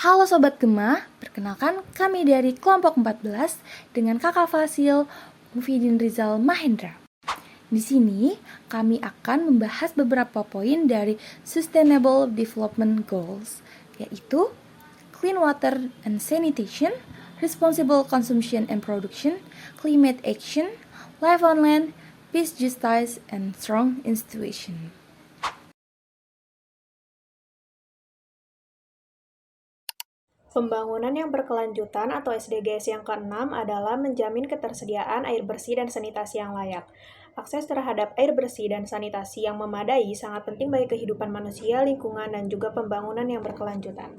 Halo Sobat Gema, perkenalkan kami dari kelompok 14 dengan Kakak Fasil, Mufiddin Rizal Mahendra. Di sini kami akan membahas beberapa poin dari Sustainable Development Goals, yaitu Clean Water and Sanitation, Responsible Consumption and Production, Climate Action, Life on Land, Peace, Justice, and Strong Institution. Pembangunan yang berkelanjutan atau SDGs yang keenam adalah menjamin ketersediaan air bersih dan sanitasi yang layak. Akses terhadap air bersih dan sanitasi yang memadai sangat penting bagi kehidupan manusia, lingkungan, dan juga pembangunan yang berkelanjutan.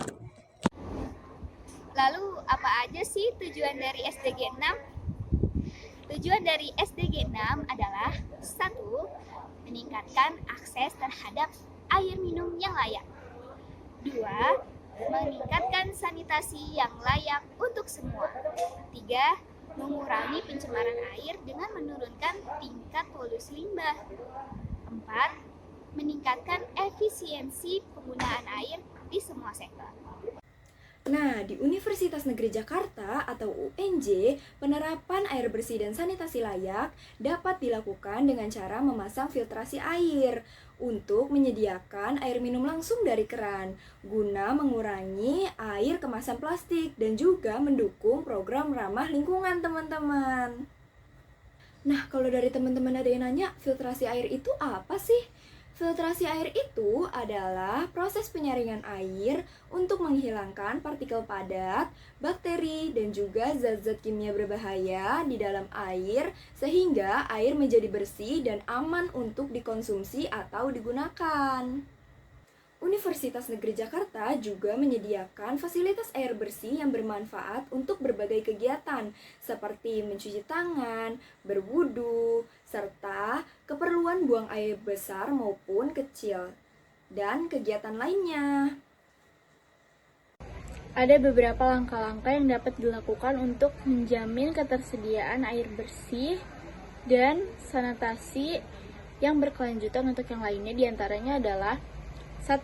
Lalu, apa aja sih tujuan dari SDG 6? Tujuan dari SDG 6 adalah 1. Meningkatkan akses terhadap air minum yang layak. 2. Meningkatkan sanitasi yang layak untuk semua. 3. Mengurangi pencemaran air dengan menurunkan tingkat polusi limbah. 4. Meningkatkan efisiensi penggunaan air di semua sektor. Nah, di Universitas Negeri Jakarta atau UNJ, penerapan air bersih dan sanitasi layak dapat dilakukan dengan cara memasang filtrasi air untuk menyediakan air minum langsung dari keran, guna mengurangi air kemasan plastik dan juga mendukung program ramah lingkungan, teman-teman. Nah, kalau dari teman-teman ada yang nanya, filtrasi air itu apa sih? Filtrasi air itu adalah proses penyaringan air untuk menghilangkan partikel padat, bakteri, dan juga zat-zat kimia berbahaya di dalam air sehingga air menjadi bersih dan aman untuk dikonsumsi atau digunakan. Universitas Negeri Jakarta juga menyediakan fasilitas air bersih yang bermanfaat untuk berbagai kegiatan seperti mencuci tangan, berwudu, serta keperluan buang air besar maupun kecil, dan kegiatan lainnya. Ada beberapa langkah-langkah yang dapat dilakukan untuk menjamin ketersediaan air bersih dan sanitasi yang berkelanjutan untuk yang lainnya. Diantaranya adalah 1.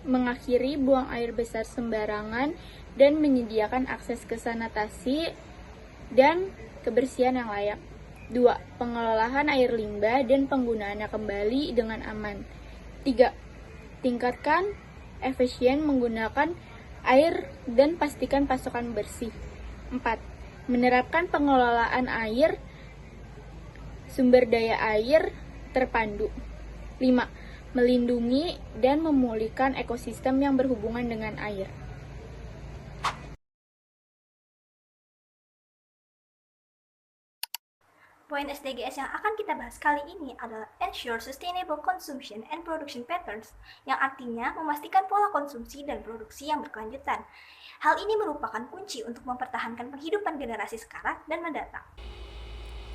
Mengakhiri buang air besar sembarangan dan menyediakan akses ke sanitasi dan kebersihan yang layak. 2. Pengelolaan air limbah dan penggunaannya kembali dengan aman. 3. Tingkatkan efisien menggunakan air dan pastikan pasokan bersih. 4. Menerapkan pengelolaan air, sumber daya air terpadu. 5. Melindungi dan memulihkan ekosistem yang berhubungan dengan air. Poin SDGs yang akan kita bahas kali ini adalah Ensure Sustainable Consumption and Production Patterns, yang artinya memastikan pola konsumsi dan produksi yang berkelanjutan. Hal ini merupakan kunci untuk mempertahankan penghidupan generasi sekarang dan mendatang.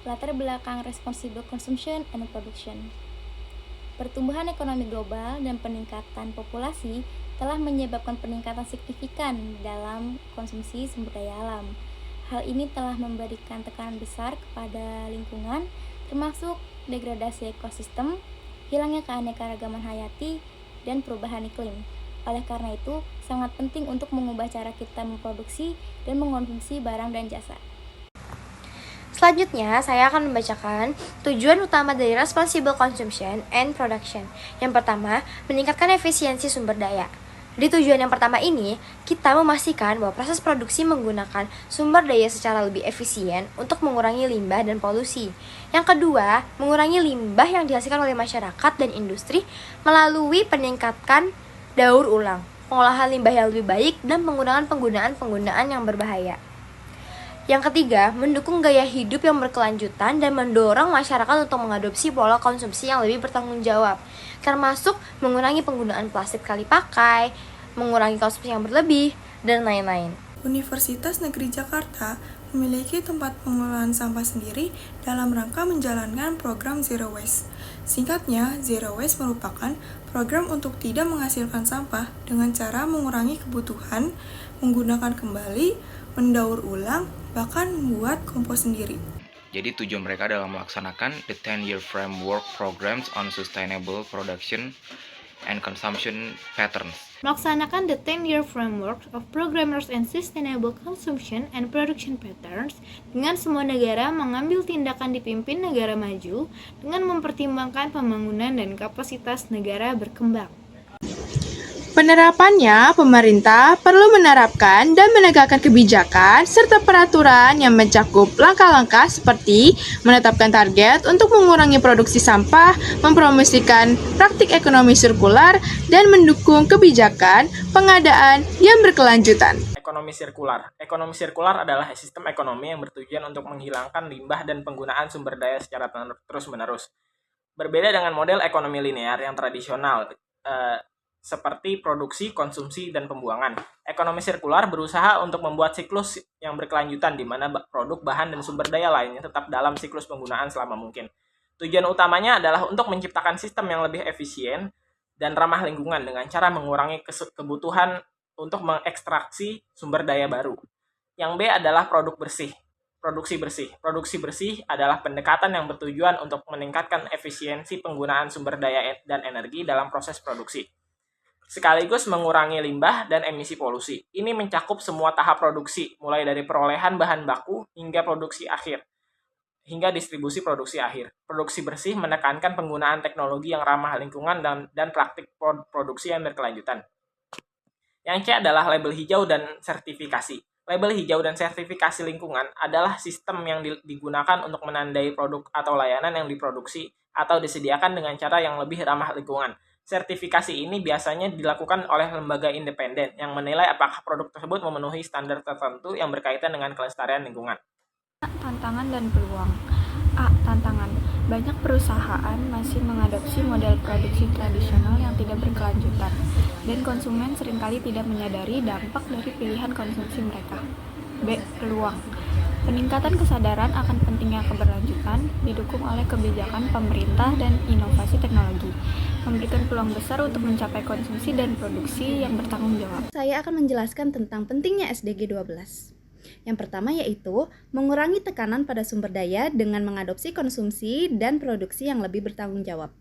Latar belakang Responsible Consumption and Production. Pertumbuhan ekonomi global dan peningkatan populasi telah menyebabkan peningkatan signifikan dalam konsumsi sumber daya alam. Hal ini telah memberikan tekanan besar kepada lingkungan, termasuk degradasi ekosistem, hilangnya keanekaragaman hayati, dan perubahan iklim. Oleh karena itu, sangat penting untuk mengubah cara kita memproduksi dan mengkonsumsi barang dan jasa. Selanjutnya, saya akan membacakan tujuan utama dari Responsible Consumption and Production. Yang pertama, meningkatkan efisiensi sumber daya. Di tujuan yang pertama ini, kita memastikan bahwa proses produksi menggunakan sumber daya secara lebih efisien untuk mengurangi limbah dan polusi. Yang kedua, mengurangi limbah yang dihasilkan oleh masyarakat dan industri melalui peningkatan daur ulang, pengolahan limbah yang lebih baik, dan pengurangan penggunaan yang berbahaya. Yang ketiga, mendukung gaya hidup yang berkelanjutan dan mendorong masyarakat untuk mengadopsi pola konsumsi yang lebih bertanggung jawab, termasuk mengurangi penggunaan plastik sekali pakai, mengurangi konsumsi yang berlebih, dan lain-lain. Universitas Negeri Jakarta memiliki tempat pengolahan sampah sendiri dalam rangka menjalankan program Zero Waste. Singkatnya, Zero Waste merupakan program untuk tidak menghasilkan sampah dengan cara mengurangi kebutuhan, menggunakan kembali, mendaur ulang, bahkan membuat kompos sendiri. Jadi tujuan mereka adalah melaksanakan the 10-year framework programs on sustainable production and consumption patterns Melaksanakan the 10-year framework of programmers and sustainable consumption and production patterns dengan semua negara mengambil tindakan dipimpin negara maju dengan mempertimbangkan pembangunan dan kapasitas negara berkembang. Penerapannya, pemerintah perlu menerapkan dan menegakkan kebijakan serta peraturan yang mencakup langkah-langkah seperti menetapkan target untuk mengurangi produksi sampah, mempromosikan praktik ekonomi sirkular, dan mendukung kebijakan pengadaan yang berkelanjutan. Ekonomi sirkular. Ekonomi sirkular adalah sistem ekonomi yang bertujuan untuk menghilangkan limbah dan penggunaan sumber daya secara terus-menerus. Berbeda dengan model ekonomi linear yang tradisional, seperti produksi, konsumsi, dan pembuangan. Ekonomi sirkular berusaha untuk membuat siklus yang berkelanjutan di mana produk, bahan, dan sumber daya lainnya tetap dalam siklus penggunaan selama mungkin. Tujuan utamanya adalah untuk menciptakan sistem yang lebih efisien dan ramah lingkungan dengan cara mengurangi kebutuhan untuk mengekstraksi sumber daya baru. Yang B adalah produk bersih. Produksi bersih. Produksi bersih adalah pendekatan yang bertujuan untuk meningkatkan efisiensi penggunaan sumber daya dan energi dalam proses produksi, sekaligus mengurangi limbah dan emisi polusi. Ini mencakup semua tahap produksi, mulai dari perolehan bahan baku hingga produksi akhir, hingga distribusi produksi akhir. Produksi bersih menekankan penggunaan teknologi yang ramah lingkungan dan praktik produksi yang berkelanjutan. Yang C adalah label hijau dan sertifikasi. Label hijau dan sertifikasi lingkungan adalah sistem yang digunakan untuk menandai produk atau layanan yang diproduksi atau disediakan dengan cara yang lebih ramah lingkungan. Sertifikasi ini biasanya dilakukan oleh lembaga independen yang menilai apakah produk tersebut memenuhi standar tertentu yang berkaitan dengan kelestarian lingkungan. Tantangan dan peluang. A. Tantangan. Banyak perusahaan masih mengadopsi model produksi tradisional yang tidak berkelanjutan, dan konsumen seringkali tidak menyadari dampak dari pilihan konsumsi mereka. B. Peluang. Peningkatan kesadaran akan pentingnya keberlanjutan didukung oleh kebijakan pemerintah dan inovasi teknologi, memberikan peluang besar untuk mencapai konsumsi dan produksi yang bertanggung jawab. Saya akan menjelaskan tentang pentingnya SDG 12. Yang pertama yaitu mengurangi tekanan pada sumber daya dengan mengadopsi konsumsi dan produksi yang lebih bertanggung jawab.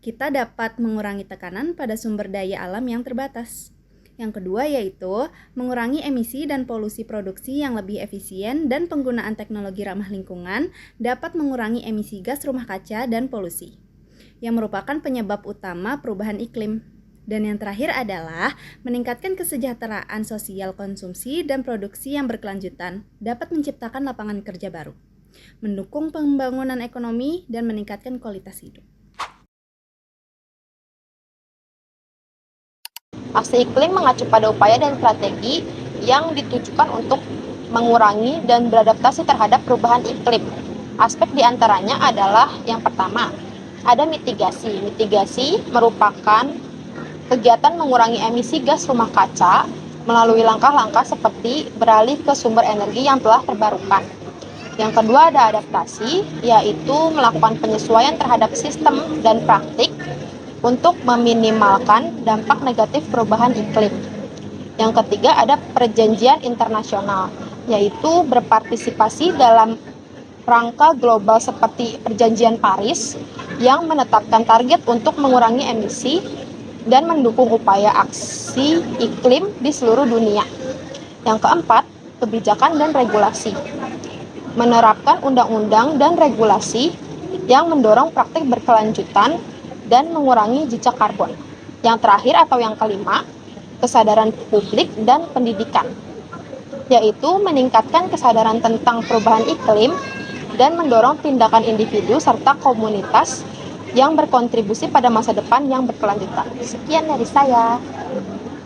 Kita dapat mengurangi tekanan pada sumber daya alam yang terbatas. Yang kedua yaitu mengurangi emisi dan polusi produksi yang lebih efisien dan penggunaan teknologi ramah lingkungan dapat mengurangi emisi gas rumah kaca dan polusi, yang merupakan penyebab utama perubahan iklim. Dan yang terakhir adalah meningkatkan kesejahteraan sosial konsumsi dan produksi yang berkelanjutan dapat menciptakan lapangan kerja baru, mendukung pembangunan ekonomi dan meningkatkan kualitas hidup. Aksi iklim mengacu pada upaya dan strategi yang ditujukan untuk mengurangi dan beradaptasi terhadap perubahan iklim. Aspek diantaranya adalah yang pertama, ada mitigasi. Mitigasi merupakan kegiatan mengurangi emisi gas rumah kaca melalui langkah-langkah seperti beralih ke sumber energi yang telah terbarukan. Yang kedua ada adaptasi, yaitu melakukan penyesuaian terhadap sistem dan praktik untuk meminimalkan dampak negatif perubahan iklim. Yang ketiga ada perjanjian internasional, yaitu berpartisipasi dalam rangka global seperti Perjanjian Paris yang menetapkan target untuk mengurangi emisi dan mendukung upaya aksi iklim di seluruh dunia. Yang keempat, kebijakan dan regulasi. Menerapkan undang-undang dan regulasi yang mendorong praktik berkelanjutan dan mengurangi jejak karbon. Yang terakhir atau yang kelima, kesadaran publik dan pendidikan, yaitu meningkatkan kesadaran tentang perubahan iklim dan mendorong tindakan individu serta komunitas yang berkontribusi pada masa depan yang berkelanjutan. Sekian dari saya.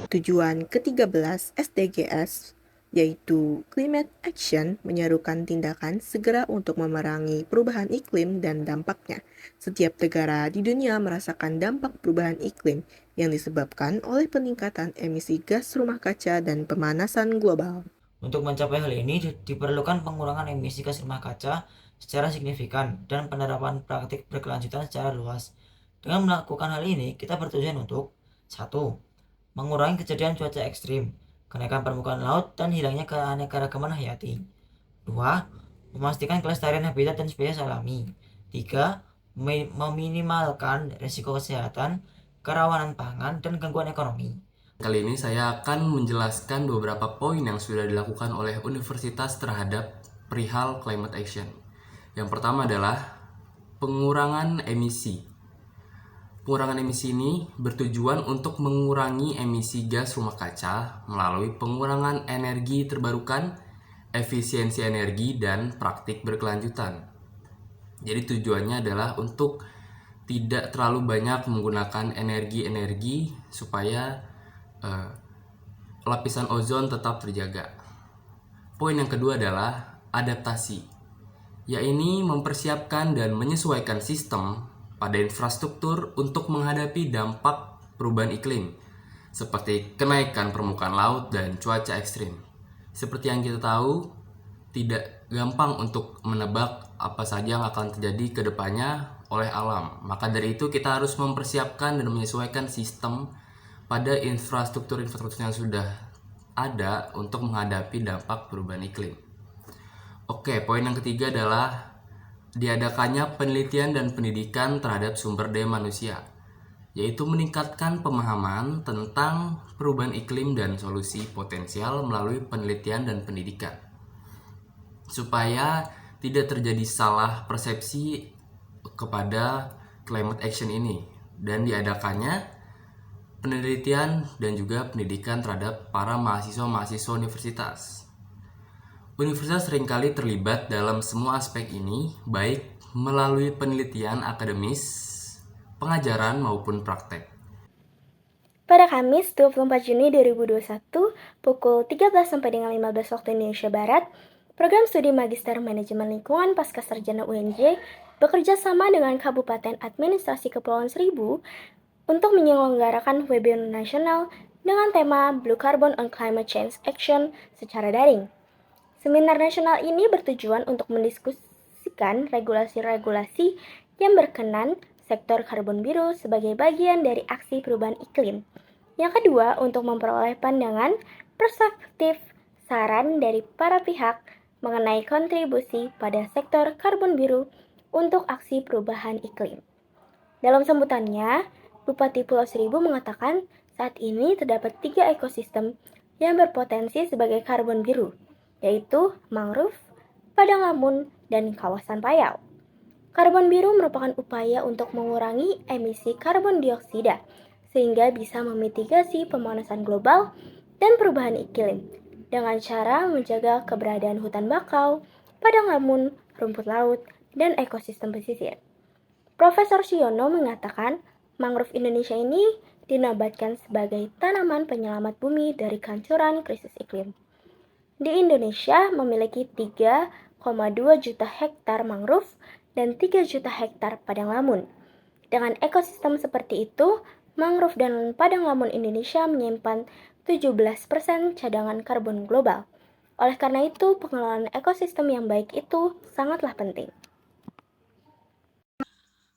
Tujuan ke-13 SDGs yaitu Climate Action, menyerukan tindakan segera untuk memerangi perubahan iklim dan dampaknya. Setiap negara di dunia merasakan dampak perubahan iklim yang disebabkan oleh peningkatan emisi gas rumah kaca dan pemanasan global. Untuk mencapai hal ini diperlukan pengurangan emisi gas rumah kaca secara signifikan dan penerapan praktik berkelanjutan secara luas. Dengan melakukan hal ini, kita bertujuan untuk 1. Mengurangi kejadian cuaca ekstrim, kenaikan permukaan laut, dan hilangnya keanekaragaman hayati. 2. Memastikan kelestarian habitat dan spesies alami. 3. Meminimalkan risiko kesehatan, kerawanan pangan, dan gangguan ekonomi. Kali ini saya akan menjelaskan beberapa poin yang sudah dilakukan oleh universitas terhadap perihal climate action. Yang pertama adalah pengurangan emisi. Pengurangan emisi ini bertujuan untuk mengurangi emisi gas rumah kaca melalui pengurangan energi terbarukan, efisiensi energi, dan praktik berkelanjutan. Jadi tujuannya adalah untuk tidak terlalu banyak menggunakan energi-energi supaya lapisan ozon tetap terjaga. Poin yang kedua adalah adaptasi, yaitu mempersiapkan dan menyesuaikan sistem pada infrastruktur untuk menghadapi dampak perubahan iklim, seperti kenaikan permukaan laut dan cuaca ekstrim. Seperti yang kita tahu, tidak gampang untuk menebak apa saja yang akan terjadi ke depannya oleh alam. Maka dari itu kita harus mempersiapkan dan menyesuaikan sistem pada infrastruktur yang sudah ada untuk menghadapi dampak perubahan iklim. Oke, poin yang ketiga adalah diadakannya penelitian dan pendidikan terhadap sumber daya manusia, yaitu meningkatkan pemahaman tentang perubahan iklim dan solusi potensial melalui penelitian dan pendidikan, supaya tidak terjadi salah persepsi kepada climate action ini, dan diadakannya penelitian dan juga pendidikan terhadap para mahasiswa-mahasiswa universitas. Universitas seringkali terlibat dalam semua aspek ini, baik melalui penelitian akademis, pengajaran maupun praktek. Pada Kamis 24 Juni 2021 pukul 13 sampai dengan 15 waktu Indonesia Barat, Program Studi Magister Manajemen Lingkungan Pascasarjana UNJ bekerja sama dengan Kabupaten Administrasi Kepulauan Seribu untuk menyelenggarakan webinar nasional dengan tema Blue Carbon on Climate Change Action secara daring. Seminar nasional ini bertujuan untuk mendiskusikan regulasi-regulasi yang berkenan sektor karbon biru sebagai bagian dari aksi perubahan iklim. Yang kedua, untuk memperoleh pandangan, perspektif, saran dari para pihak mengenai kontribusi pada sektor karbon biru untuk aksi perubahan iklim. Dalam sambutannya, Bupati Pulau Seribu mengatakan saat ini terdapat 3 ekosistem yang berpotensi sebagai karbon biru, yaitu mangrove, padang lamun, dan kawasan payau. Karbon biru merupakan upaya untuk mengurangi emisi karbon dioksida, sehingga bisa memitigasi pemanasan global dan perubahan iklim, dengan cara menjaga keberadaan hutan bakau, padang lamun, rumput laut, dan ekosistem pesisir. Profesor Siono mengatakan, mangrove Indonesia ini dinobatkan sebagai tanaman penyelamat bumi dari kehancuran krisis iklim. Di Indonesia memiliki 3,2 juta hektar mangrove dan 3 juta hektar padang lamun. Dengan ekosistem seperti itu, mangrove dan padang lamun Indonesia menyimpan 17% cadangan karbon global. Oleh karena itu, pengelolaan ekosistem yang baik itu sangatlah penting.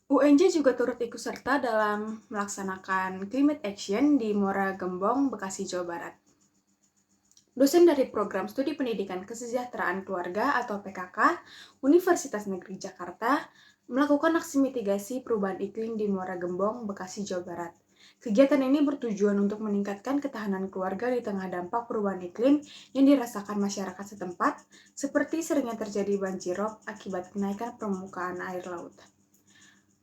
UNJ juga turut ikut serta dalam melaksanakan climate action di Muara Gembong, Bekasi, Jawa Barat. Dosen dari Program Studi Pendidikan Kesejahteraan Keluarga atau PKK Universitas Negeri Jakarta melakukan aksi mitigasi perubahan iklim di Muara Gembong, Bekasi, Jawa Barat. Kegiatan ini bertujuan untuk meningkatkan ketahanan keluarga di tengah dampak perubahan iklim yang dirasakan masyarakat setempat, seperti seringnya terjadi banjirop akibat kenaikan permukaan air laut.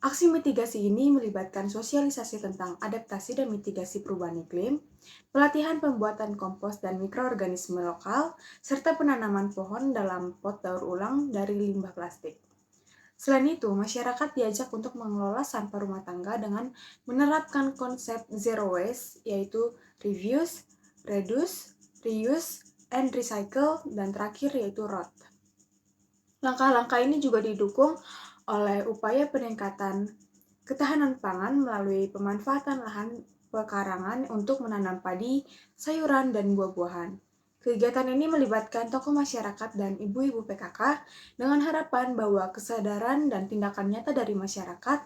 Aksi mitigasi ini melibatkan sosialisasi tentang adaptasi dan mitigasi perubahan iklim, pelatihan pembuatan kompos dan mikroorganisme lokal, serta penanaman pohon dalam pot daur ulang dari limbah plastik. Selain itu, masyarakat diajak untuk mengelola sampah rumah tangga dengan menerapkan konsep zero waste, yaitu reuse, reduce, reuse, and recycle, dan terakhir yaitu ROT. Langkah-langkah ini juga didukung oleh upaya peningkatan ketahanan pangan melalui pemanfaatan lahan pekarangan untuk menanam padi, sayuran, dan buah-buahan. Kegiatan ini melibatkan tokoh masyarakat dan ibu-ibu PKK dengan harapan bahwa kesadaran dan tindakan nyata dari masyarakat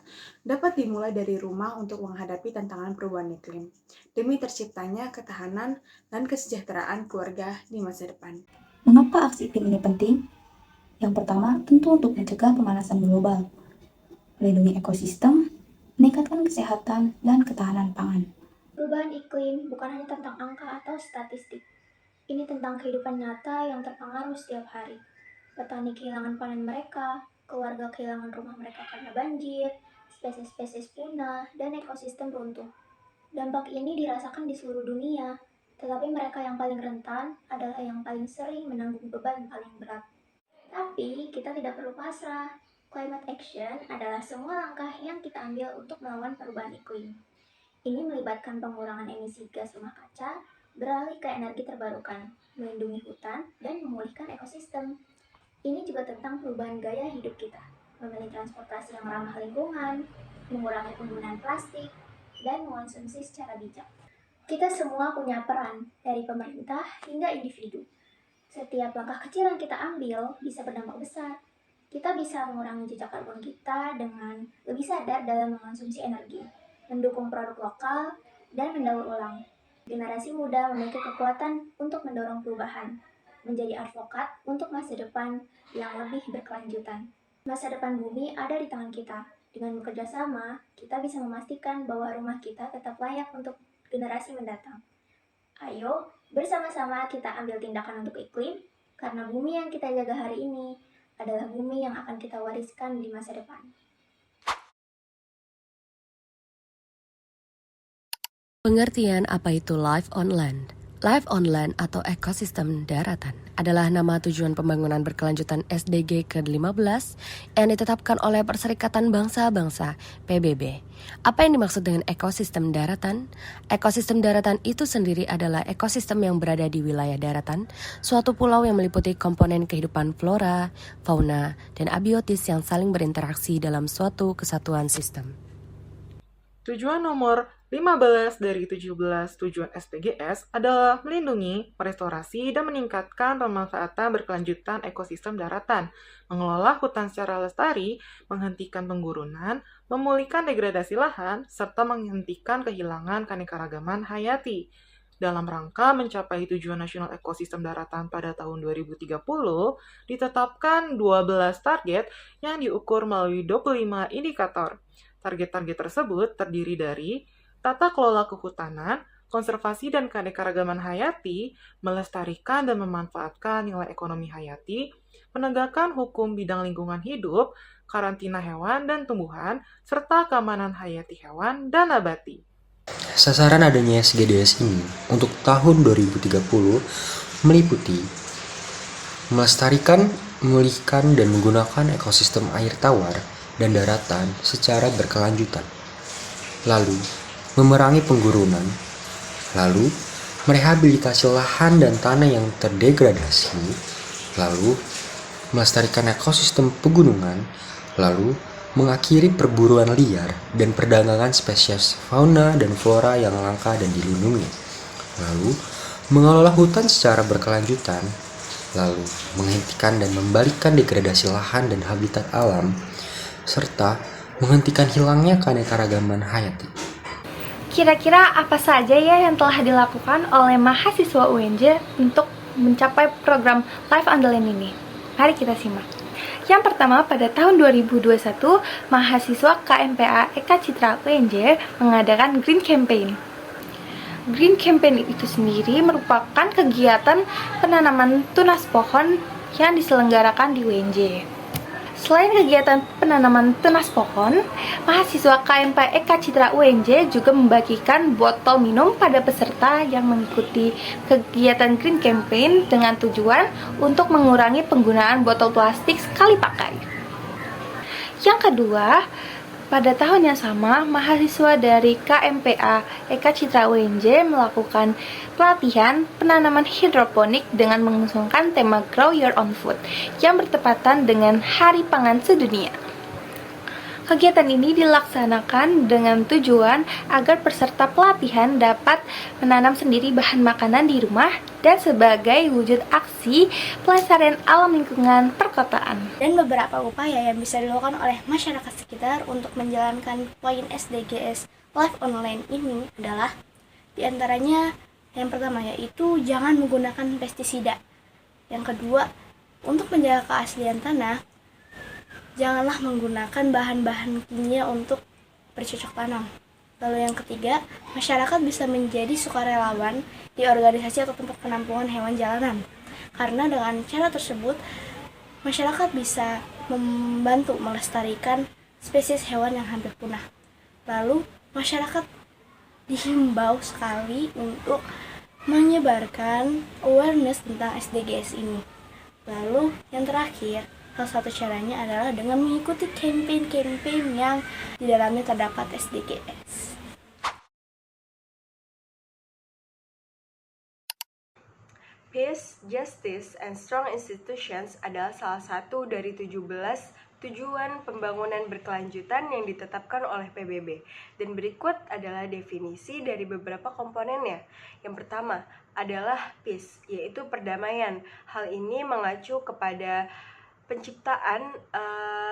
dapat dimulai dari rumah untuk menghadapi tantangan perubahan iklim, demi terciptanya ketahanan dan kesejahteraan keluarga di masa depan. Mengapa aksi iklim ini penting? Yang pertama, tentu untuk mencegah pemanasan global, melindungi ekosistem, meningkatkan kesehatan dan ketahanan pangan, Perubahan iklim bukan hanya tentang angka atau statistik. Ini tentang kehidupan nyata yang terpengaruh setiap hari. Petani kehilangan panen mereka, keluarga kehilangan rumah mereka karena banjir, spesies-spesies punah, dan ekosistem runtuh. Dampak ini dirasakan di seluruh dunia, tetapi mereka yang paling rentan adalah yang paling sering menanggung beban paling berat. Tapi kita tidak perlu pasrah. Climate action adalah semua langkah yang kita ambil untuk melawan perubahan iklim. Ini melibatkan pengurangan emisi gas rumah kaca, beralih ke energi terbarukan, melindungi hutan, dan memulihkan ekosistem. Ini juga tentang perubahan gaya hidup kita, memilih transportasi yang ramah lingkungan, mengurangi penggunaan plastik, dan mengonsumsi secara bijak. Kita semua punya peran, dari pemerintah hingga individu. Setiap langkah kecil yang kita ambil bisa berdampak besar. Kita bisa mengurangi jejak karbon kita dengan lebih sadar dalam mengonsumsi energi, mendukung produk lokal, dan mendaur ulang. Generasi muda memiliki kekuatan untuk mendorong perubahan, menjadi advokat untuk masa depan yang lebih berkelanjutan. Masa depan bumi ada di tangan kita. Dengan bekerja sama, kita bisa memastikan bahwa rumah kita tetap layak untuk generasi mendatang. Ayo, bersama-sama kita ambil tindakan untuk iklim, karena bumi yang kita jaga hari ini adalah bumi yang akan kita wariskan di masa depan. Pengertian apa itu Life on Land? Life on Land atau ekosistem daratan adalah nama tujuan pembangunan berkelanjutan SDG ke-15 yang ditetapkan oleh Perserikatan Bangsa-Bangsa PBB. Apa yang dimaksud dengan ekosistem daratan? Ekosistem daratan itu sendiri adalah ekosistem yang berada di wilayah daratan, suatu pulau yang meliputi komponen kehidupan flora, fauna, dan abiotis yang saling berinteraksi dalam suatu kesatuan sistem. Tujuan nomor 15 dari 17 tujuan SDGs adalah melindungi, merestorasi, dan meningkatkan pemanfaatan berkelanjutan ekosistem daratan, mengelola hutan secara lestari, menghentikan penggurunan, memulihkan degradasi lahan, serta menghentikan kehilangan keanekaragaman hayati. Dalam rangka mencapai tujuan nasional ekosistem daratan pada tahun 2030, ditetapkan 12 target yang diukur melalui 25 indikator. Target-target tersebut terdiri dari tata kelola kehutanan, konservasi dan keanekaragaman hayati, melestarikan dan memanfaatkan nilai ekonomi hayati, menegakkan hukum bidang lingkungan hidup, karantina hewan dan tumbuhan, serta keamanan hayati hewan dan nabati. Sasaran adanya SDGs ini untuk tahun 2030 meliputi melestarikan, memulihkan, dan menggunakan ekosistem air tawar dan daratan secara berkelanjutan. Lalu, memerangi penggurunan. Lalu, merehabilitasi lahan dan tanah yang terdegradasi. Lalu, melestarikan ekosistem pegunungan. Lalu, mengakhiri perburuan liar dan perdagangan spesies fauna dan flora yang langka dan dilindungi. Lalu, mengelola hutan secara berkelanjutan. Lalu, menghentikan dan membalikkan degradasi lahan dan habitat alam, serta menghentikan hilangnya keanekaragaman hayati. Kira-kira apa saja ya yang telah dilakukan oleh mahasiswa UNJ untuk mencapai program Life on the Land ini? Mari kita simak. Yang pertama, pada tahun 2021, mahasiswa KMPA Eka Citra UNJ mengadakan Green Campaign. Green Campaign itu sendiri merupakan kegiatan penanaman tunas pohon yang diselenggarakan di UNJ. Selain kegiatan penanaman tunas pohon, mahasiswa KMP Eka Citra UNJ juga membagikan botol minum pada peserta yang mengikuti kegiatan Green Campaign dengan tujuan untuk mengurangi penggunaan botol plastik sekali pakai. Yang kedua, pada tahun yang sama, mahasiswa dari KMPA Eka Citra UNJ melakukan pelatihan penanaman hidroponik dengan mengusungkan tema Grow Your Own Food yang bertepatan dengan Hari Pangan Sedunia. Kegiatan ini dilaksanakan dengan tujuan agar peserta pelatihan dapat menanam sendiri bahan makanan di rumah dan sebagai wujud aksi pelestarian alam lingkungan perkotaan. Dan beberapa upaya yang bisa dilakukan oleh masyarakat sekitar untuk menjalankan poin SDGs Life on Land ini adalah diantaranya yang pertama yaitu jangan menggunakan pestisida. Yang kedua, untuk menjaga keaslian tanah, janganlah menggunakan bahan-bahan kimia untuk bercocok tanam. Lalu yang ketiga, masyarakat bisa menjadi sukarelawan di organisasi atau tempat penampungan hewan jalanan. Karena dengan cara tersebut, masyarakat bisa membantu melestarikan spesies hewan yang hampir punah. Lalu, masyarakat dihimbau sekali untuk menyebarkan awareness tentang SDGs ini. Lalu, yang terakhir, salah satu caranya adalah dengan mengikuti campaign-campaign yang di dalamnya terdapat SDGs. Peace, justice, and strong institutions adalah salah satu dari 17 tujuan pembangunan berkelanjutan yang ditetapkan oleh PBB. Dan berikut adalah definisi dari beberapa komponennya. Yang pertama adalah peace, yaitu perdamaian. Hal ini mengacu kepada penciptaan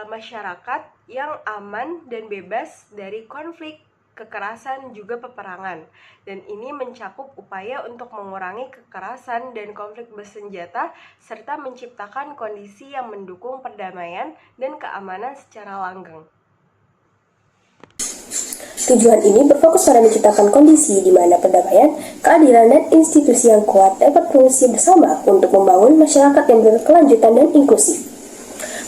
masyarakat yang aman dan bebas dari konflik, kekerasan, juga peperangan. Dan ini mencakup upaya untuk mengurangi kekerasan dan konflik bersenjata serta menciptakan kondisi yang mendukung perdamaian dan keamanan secara langgeng. Tujuan ini berfokus pada menciptakan kondisi di mana perdamaian, keadilan, dan institusi yang kuat dapat berfungsi bersama untuk membangun masyarakat yang berkelanjutan dan inklusif.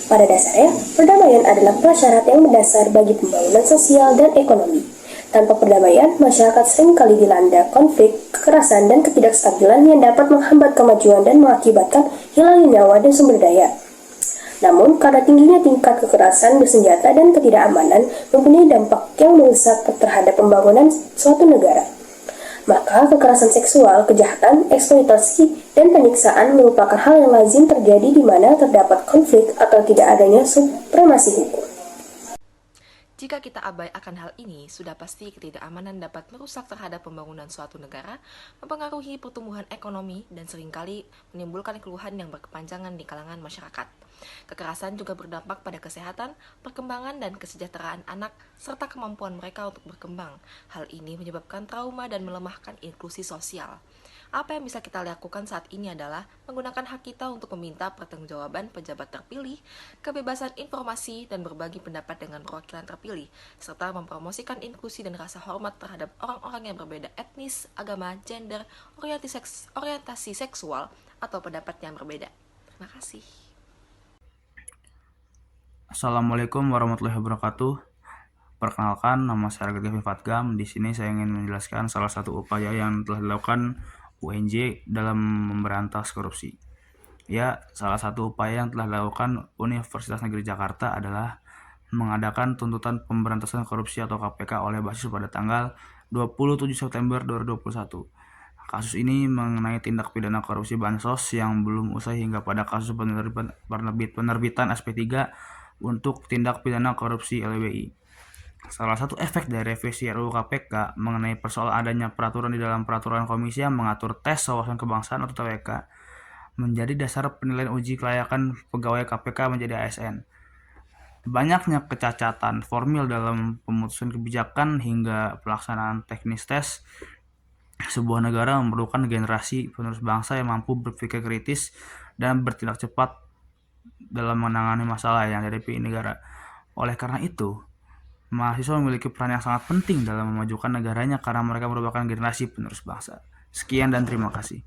Pada dasarnya, perdamaian adalah prasyarat yang mendasar bagi pembangunan sosial dan ekonomi. Tanpa perdamaian, masyarakat seringkali dilanda konflik, kekerasan, dan ketidakstabilan yang dapat menghambat kemajuan dan mengakibatkan hilangnya nyawa dan sumber daya. Namun, karena tingginya tingkat kekerasan bersenjata dan ketidakamanan mempunyai dampak yang merusak terhadap pembangunan suatu negara. Maka, kekerasan seksual, kejahatan, eksploitasi, dan penyiksaan merupakan hal yang lazim terjadi di mana terdapat konflik atau tidak adanya supremasi hukum. Jika kita abai akan hal ini, sudah pasti ketidakamanan dapat merusak terhadap pembangunan suatu negara, mempengaruhi pertumbuhan ekonomi, dan seringkali menimbulkan keluhan yang berkepanjangan di kalangan masyarakat. Kekerasan juga berdampak pada kesehatan, perkembangan, dan kesejahteraan anak, serta kemampuan mereka untuk berkembang. Hal ini menyebabkan trauma dan melemahkan inklusi sosial. Apa yang bisa kita lakukan saat ini adalah menggunakan hak kita untuk meminta pertanggungjawaban pejabat terpilih, kebebasan informasi, dan berbagi pendapat dengan perwakilan terpilih, serta mempromosikan inklusi dan rasa hormat terhadap orang-orang yang berbeda etnis, agama, gender, orientasi seksual, atau pendapat yang berbeda. Terima kasih. Assalamualaikum warahmatullahi wabarakatuh. Perkenalkan, nama saya Gavin Fatgam. Di sini saya ingin menjelaskan salah satu upaya yang telah dilakukan UNJ dalam memberantas korupsi. Ya, salah satu upaya yang telah dilakukan Universitas Negeri Jakarta adalah mengadakan tuntutan pemberantasan korupsi atau KPK oleh Basis pada tanggal 27 September 2021. Kasus ini mengenai tindak pidana korupsi bansos yang belum usai hingga pada kasus penerbitan SP3 untuk tindak pidana korupsi LBI. Salah satu efek dari revisi RUU KPK mengenai persoalan adanya peraturan di dalam peraturan komisi yang mengatur tes wawasan kebangsaan atau TWK menjadi dasar penilaian uji kelayakan pegawai KPK menjadi ASN. Banyaknya kecacatan formil dalam pemutusan kebijakan hingga pelaksanaan teknis tes. Sebuah negara memerlukan generasi penerus bangsa yang mampu berpikir kritis dan bertindak cepat dalam menangani masalah yang dihadapi negara. Oleh karena itu, mahasiswa memiliki peran yang sangat penting dalam memajukan negaranya karena mereka merupakan generasi penerus bangsa. Sekian dan terima kasih.